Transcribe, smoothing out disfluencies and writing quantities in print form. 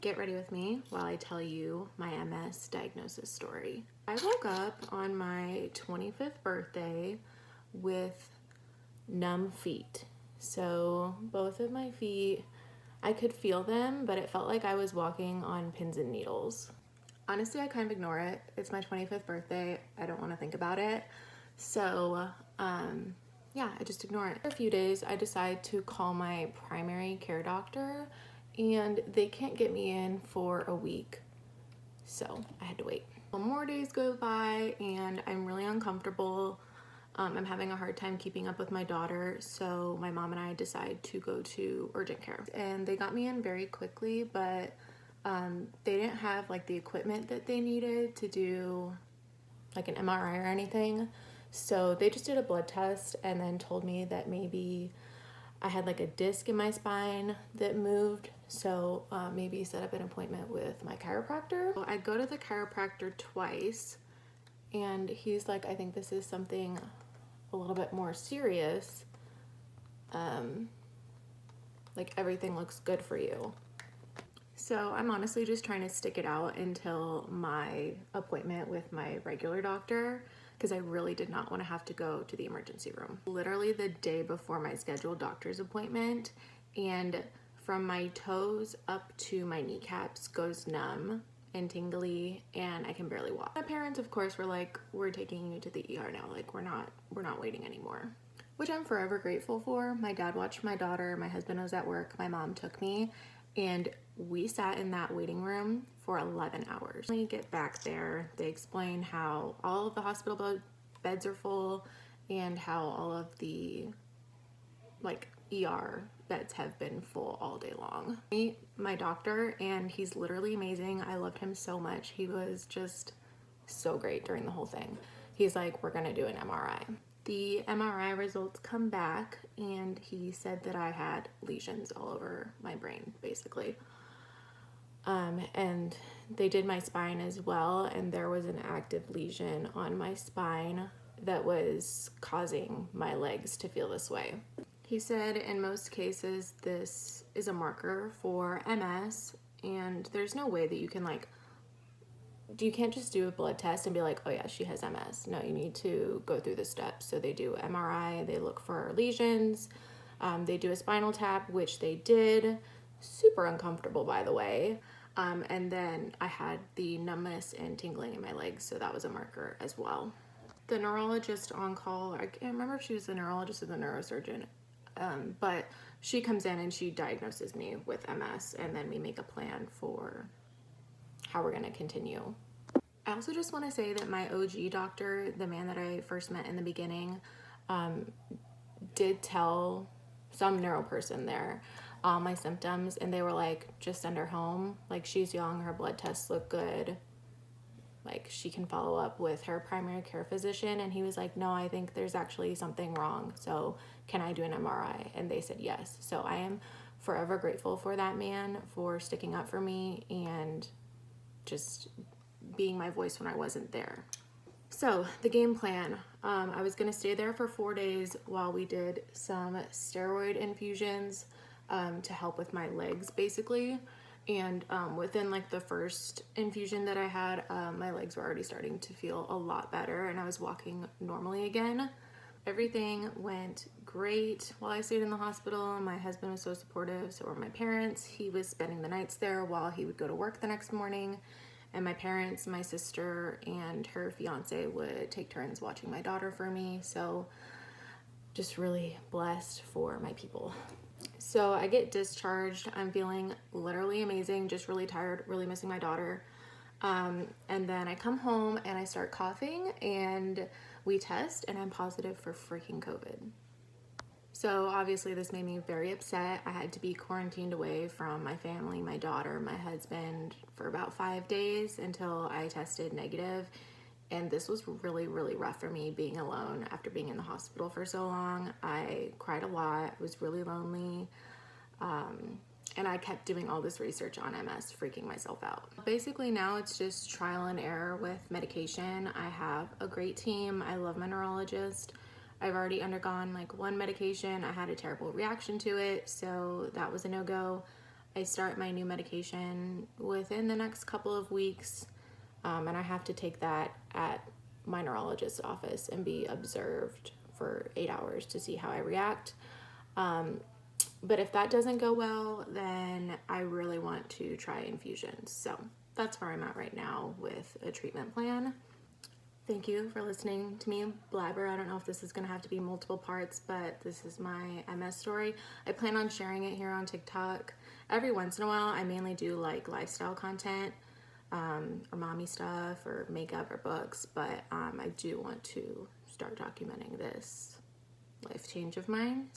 Get ready with me while I tell you my MS diagnosis story. I woke up on my 25th birthday with numb feet. So both of my feet, I could feel them, but it felt like I was walking on pins and needles. Honestly, I kind of ignore it. It's my 25th birthday. I don't want to think about it. So, yeah, I just ignore it. For a few days, I decide to call my primary care doctor, and they can't get me in for a week. So I had to wait. Well, more days go by, and I'm really uncomfortable. I'm having a hard time keeping up with my daughter, so my mom and I decide to go to urgent care. And they got me in very quickly, but they didn't have like the equipment that they needed to do like an MRI or anything. So they just did a blood test and then told me that maybe I had like a disc in my spine that moved. So maybe set up an appointment with my chiropractor. I go to the chiropractor twice, and he's like, I think this is something a little bit more serious. Like everything looks good for you. So I'm honestly just trying to stick it out until my appointment with my regular doctor, because I really did not want to have to go to the emergency room. Literally the day before my scheduled doctor's appointment, and from my toes up to my kneecaps goes numb and tingly, and I can barely walk. My parents, of course, were like, we're taking you to the ER now. Like, we're not waiting anymore. Which I'm forever grateful for. My dad watched my daughter, my husband was at work, my mom took me, and we sat in that waiting room for 11 hours. When you get back there, they explain how all of the hospital beds are full and how all of the like ER beds have been full all day long. I meet my doctor, and he's literally amazing. I loved him so much. He was just so great during the whole thing. He's like, we're gonna do an MRI. The MRI results come back, and he said that I had lesions all over my brain, basically. And they did my spine as well, and there was an active lesion on my spine that was causing my legs to feel this way. He said in most cases this is a marker for MS, and there's no way that you can you can't just do a blood test and be like, oh yeah, she has MS. No, you need to go through the steps. So they do MRI, they look for lesions, they do a spinal tap, which they did. Super uncomfortable, by the way. And then I had the numbness and tingling in my legs, so that was a marker as well. The neurologist on call, I can't remember if she was the neurologist or the neurosurgeon, but she comes in and she diagnoses me with MS, and then we make a plan for how we're gonna continue. I also just wanna say that my OG doctor, the man that I first met in the beginning, did tell some neuro person there all my symptoms, and they were like, just send her home. Like, she's young, her blood tests look good. Like, she can follow up with her primary care physician. And he was like, no, I think there's actually something wrong. So can I do an MRI? And they said yes. So I am forever grateful for that man for sticking up for me and just being my voice when I wasn't there. So the game plan, I was gonna stay there for 4 days while we did some steroid infusions to help with my legs, basically. And within like the first infusion that I had, my legs were already starting to feel a lot better, and I was walking normally again. Everything went great while I stayed in the hospital. My husband was so supportive, so were my parents. He was spending the nights there while he would go to work the next morning. And my parents, my sister, and her fiance would take turns watching my daughter for me. So just really blessed for my people. So I get discharged. I'm feeling literally amazing, just really tired, really missing my daughter. And then I come home and I start coughing, and we test, and I'm positive for freaking COVID. So obviously this made me very upset. I had to be quarantined away from my family, my daughter, my husband for about 5 days until I tested negative. And this was really, really rough for me, being alone after being in the hospital for so long. I cried a lot, I was really lonely. And I kept doing all this research on MS, freaking myself out. Basically now it's just trial and error with medication. I have a great team. I love my neurologist. I've already undergone like one medication. I had a terrible reaction to it, so that was a no-go. I start my new medication within the next couple of weeks, and I have to take that at my neurologist's office and be observed for 8 hours to see how I react. But if that doesn't go well, then I really want to try infusions. So that's where I'm at right now with a treatment plan. Thank you for listening to me blabber. I don't know if this is going to have to be multiple parts, but this is my MS story. I plan on sharing it here on TikTok. Every once in a while, I mainly do like lifestyle content, or mommy stuff or makeup or books, but I do want to start documenting this life change of mine.